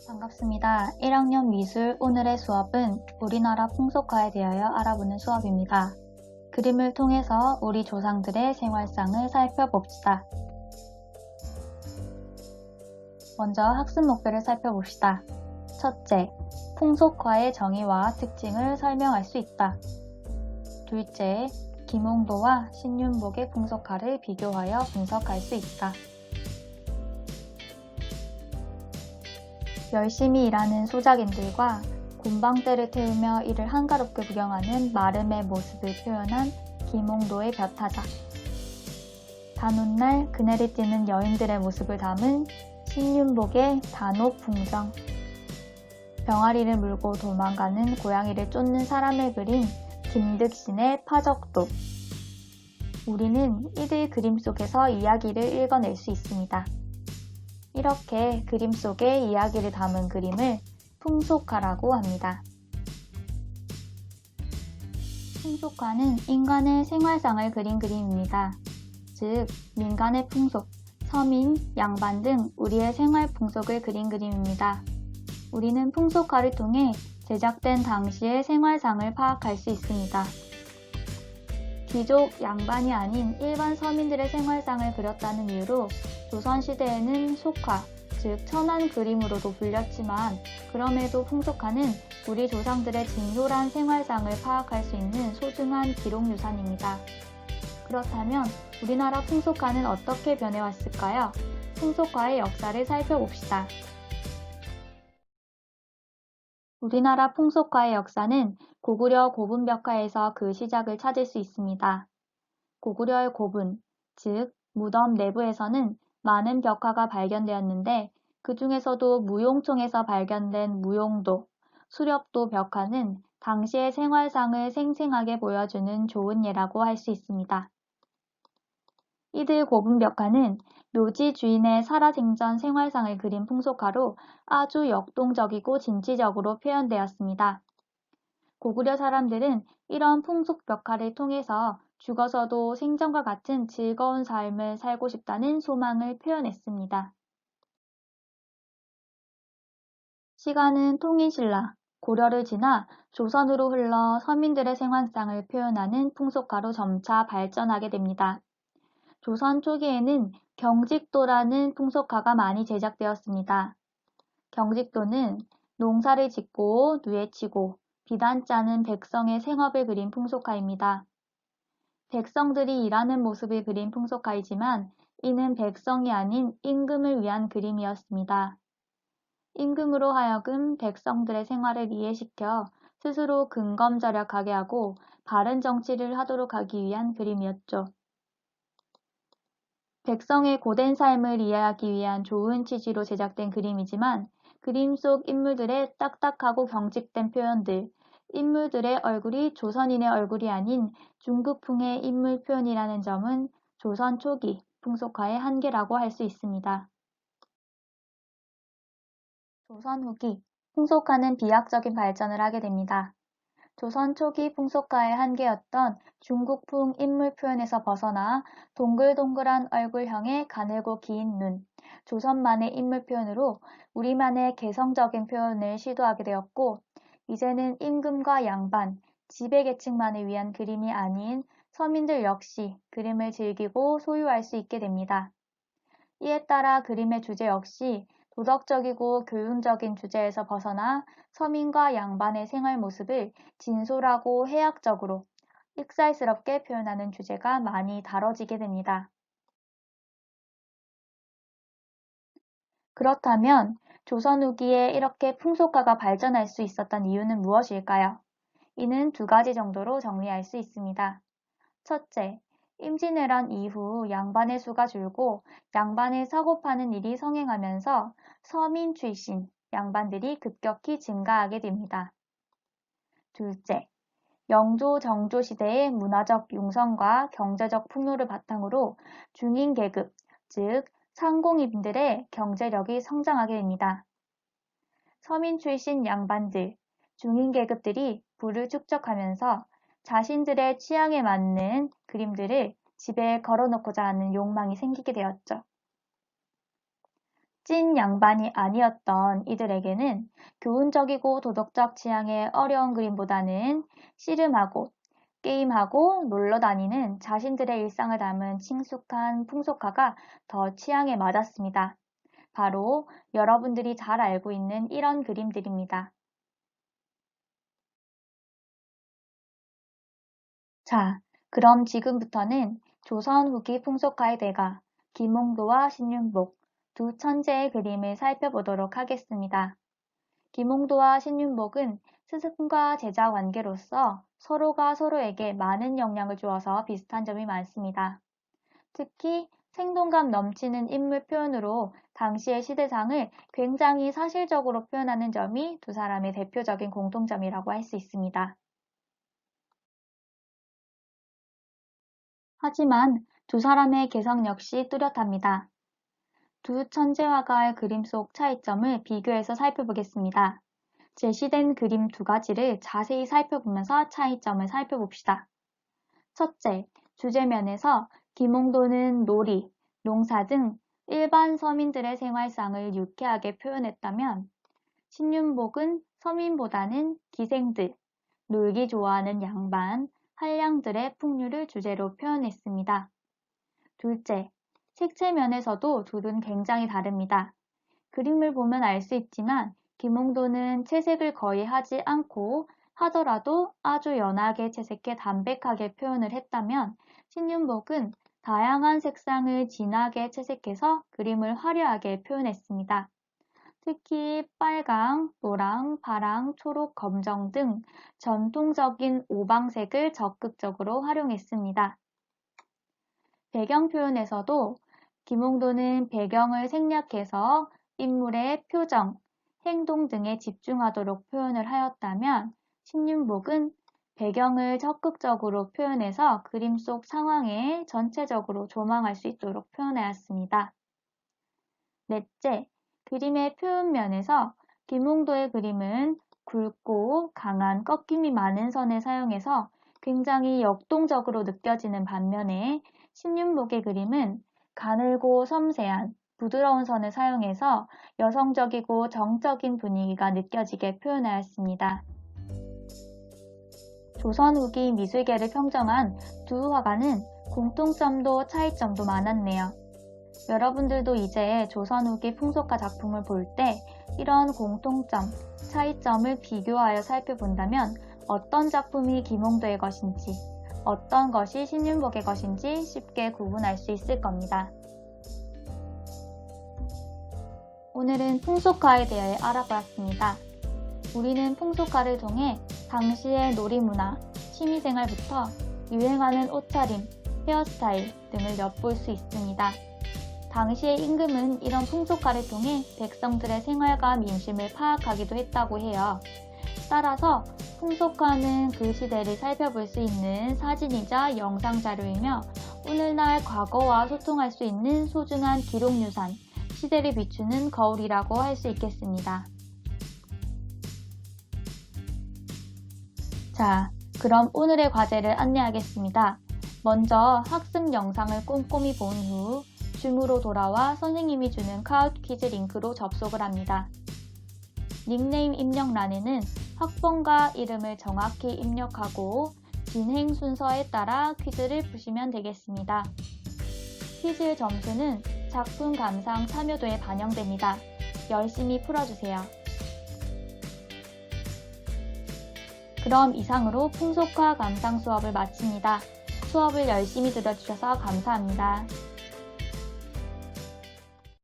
반갑습니다. 1학년 미술 오늘의 수업은 우리나라 풍속화에 대하여 알아보는 수업입니다. 그림을 통해서 우리 조상들의 생활상을 살펴봅시다. 먼저 학습 목표를 살펴봅시다. 첫째, 풍속화의 정의와 특징을 설명할 수 있다. 둘째, 김홍도와 신윤복의 풍속화를 비교하여 분석할 수 있다. 열심히 일하는 소작인들과 곰방대를 태우며 이를 한가롭게 구경하는 마름의 모습을 표현한 김홍도의 벼타작, 단오날 그네를 뛰는 여인들의 모습을 담은 신윤복의 단오풍정, 병아리를 물고 도망가는 고양이를 쫓는 사람을 그린 김득신의 파적도. 우리는 이들 그림 속에서 이야기를 읽어낼 수 있습니다. 이렇게 그림 속의 이야기를 담은 그림을 풍속화라고 합니다. 풍속화는 인간의 생활상을 그린 그림입니다. 즉, 민간의 풍속, 서민, 양반 등 우리의 생활 풍속을 그린 그림입니다. 우리는 풍속화를 통해 제작된 당시의 생활상을 파악할 수 있습니다. 귀족, 양반이 아닌 일반 서민들의 생활상을 그렸다는 이유로 조선시대에는 속화, 즉 천안 그림으로도 불렸지만 그럼에도 풍속화는 우리 조상들의 진솔한 생활상을 파악할 수 있는 소중한 기록유산입니다. 그렇다면 우리나라 풍속화는 어떻게 변해왔을까요? 풍속화의 역사를 살펴봅시다. 우리나라 풍속화의 역사는 고구려 고분벽화에서 그 시작을 찾을 수 있습니다. 고구려의 고분, 즉 무덤 내부에서는 많은 벽화가 발견되었는데 그 중에서도 무용총에서 발견된 무용도, 수렵도 벽화는 당시의 생활상을 생생하게 보여주는 좋은 예라고 할 수 있습니다. 이들 고분 벽화는 묘지 주인의 살아생전 생활상을 그린 풍속화로 아주 역동적이고 진취적으로 표현되었습니다. 고구려 사람들은 이런 풍속 벽화를 통해서 죽어서도 생전과 같은 즐거운 삶을 살고 싶다는 소망을 표현했습니다. 시간은 통일신라, 고려를 지나 조선으로 흘러 서민들의 생활상을 표현하는 풍속화로 점차 발전하게 됩니다. 조선 초기에는 경직도라는 풍속화가 많이 제작되었습니다. 경직도는 농사를 짓고 누에치고 비단 짜는 백성의 생업을 그린 풍속화입니다. 백성들이 일하는 모습을 그린 풍속화이지만 이는 백성이 아닌 임금을 위한 그림이었습니다. 임금으로 하여금 백성들의 생활을 이해시켜 스스로 근검절약하게 하고 바른 정치를 하도록 하기 위한 그림이었죠. 백성의 고된 삶을 이해하기 위한 좋은 취지로 제작된 그림이지만 그림 속 인물들의 딱딱하고 경직된 표현들, 인물들의 얼굴이 조선인의 얼굴이 아닌 중국풍의 인물 표현이라는 점은 조선 초기 풍속화의 한계라고 할 수 있습니다. 조선 후기, 풍속화는 비약적인 발전을 하게 됩니다. 조선 초기 풍속화의 한계였던 중국풍 인물 표현에서 벗어나 동글동글한 얼굴형의 가늘고 긴 눈, 조선만의 인물 표현으로 우리만의 개성적인 표현을 시도하게 되었고, 이제는 임금과 양반, 지배계층만을 위한 그림이 아닌 서민들 역시 그림을 즐기고 소유할 수 있게 됩니다. 이에 따라 그림의 주제 역시 도덕적이고 교훈적인 주제에서 벗어나 서민과 양반의 생활 모습을 진솔하고 해학적으로 익살스럽게 표현하는 주제가 많이 다뤄지게 됩니다. 그렇다면 조선 후기에 이렇게 풍속화가 발전할 수 있었던 이유는 무엇일까요? 이는 두 가지 정도로 정리할 수 있습니다. 첫째, 임진왜란 이후 양반의 수가 줄고 양반을 사고 파는 일이 성행하면서 서민 출신 양반들이 급격히 증가하게 됩니다. 둘째, 영조, 정조 시대의 문화적 융성과 경제적 풍요를 바탕으로 중인 계급, 즉 상공인들의 경제력이 성장하게 됩니다. 서민 출신 양반들, 중인 계급들이 부를 축적하면서 자신들의 취향에 맞는 그림들을 집에 걸어놓고자 하는 욕망이 생기게 되었죠. 찐 양반이 아니었던 이들에게는 교훈적이고 도덕적 취향의 어려운 그림보다는 씨름하고 게임하고 놀러 다니는 자신들의 일상을 담은 친숙한 풍속화가 더 취향에 맞았습니다. 바로 여러분들이 잘 알고 있는 이런 그림들입니다. 자, 그럼 지금부터는 조선 후기 풍속화의 대가 김홍도와 신윤복 두 천재의 그림을 살펴보도록 하겠습니다. 김홍도와 신윤복은 스승과 제자 관계로서 서로가 서로에게 많은 영향을 주어서 비슷한 점이 많습니다. 특히 생동감 넘치는 인물 표현으로 당시의 시대상을 굉장히 사실적으로 표현하는 점이 두 사람의 대표적인 공통점이라고 할 수 있습니다. 하지만 두 사람의 개성 역시 뚜렷합니다. 두 천재화가의 그림 속 차이점을 비교해서 살펴보겠습니다. 제시된 그림 두 가지를 자세히 살펴보면서 차이점을 살펴봅시다. 첫째, 주제면에서 김홍도는 놀이, 농사 등 일반 서민들의 생활상을 유쾌하게 표현했다면 신윤복은 서민보다는 기생들, 놀기 좋아하는 양반, 한량들의 풍류를 주제로 표현했습니다. 둘째, 색채면에서도 둘은 굉장히 다릅니다. 그림을 보면 알 수 있지만 김홍도는 채색을 거의 하지 않고 하더라도 아주 연하게 채색해 담백하게 표현을 했다면 신윤복은 다양한 색상을 진하게 채색해서 그림을 화려하게 표현했습니다. 특히 빨강, 노랑, 파랑, 초록, 검정 등 전통적인 오방색을 적극적으로 활용했습니다. 배경 표현에서도 김홍도는 배경을 생략해서 인물의 표정, 행동 등에 집중하도록 표현을 하였다면 신윤복은 배경을 적극적으로 표현해서 그림 속 상황에 전체적으로 조망할 수 있도록 표현하였습니다. 넷째, 그림의 표현면에서 김홍도의 그림은 굵고 강한 꺾임이 많은 선을 사용해서 굉장히 역동적으로 느껴지는 반면에 신윤복의 그림은 가늘고 섬세한 부드러운 선을 사용해서 여성적이고 정적인 분위기가 느껴지게 표현하였습니다. 조선 후기 미술계를 평정한 두 화가는 공통점도 차이점도 많았네요. 여러분들도 이제 조선 후기 풍속화 작품을 볼 때 이런 공통점, 차이점을 비교하여 살펴본다면 어떤 작품이 김홍도의 것인지, 어떤 것이 신윤복의 것인지 쉽게 구분할 수 있을 겁니다. 오늘은 풍속화에 대해 알아보았습니다. 우리는 풍속화를 통해 당시의 놀이문화, 취미생활부터 유행하는 옷차림, 헤어스타일 등을 엿볼 수 있습니다. 당시의 임금은 이런 풍속화를 통해 백성들의 생활과 민심을 파악하기도 했다고 해요. 따라서 풍속화는 그 시대를 살펴볼 수 있는 사진이자 영상 자료이며 오늘날 과거와 소통할 수 있는 소중한 기록유산, 시대를 비추는 거울이라고 할 수 있겠습니다. 자, 그럼 오늘의 과제를 안내하겠습니다. 먼저 학습 영상을 꼼꼼히 본 후 줌으로 돌아와 선생님이 주는 카웃 퀴즈 링크로 접속을 합니다. 닉네임 입력란에는 학번과 이름을 정확히 입력하고 진행 순서에 따라 퀴즈를 푸시면 되겠습니다. 퀴즈의 점수는 작품 감상 참여도에 반영됩니다. 열심히 풀어주세요. 그럼 이상으로 풍속화 감상 수업을 마칩니다. 수업을 열심히 들어주셔서 감사합니다.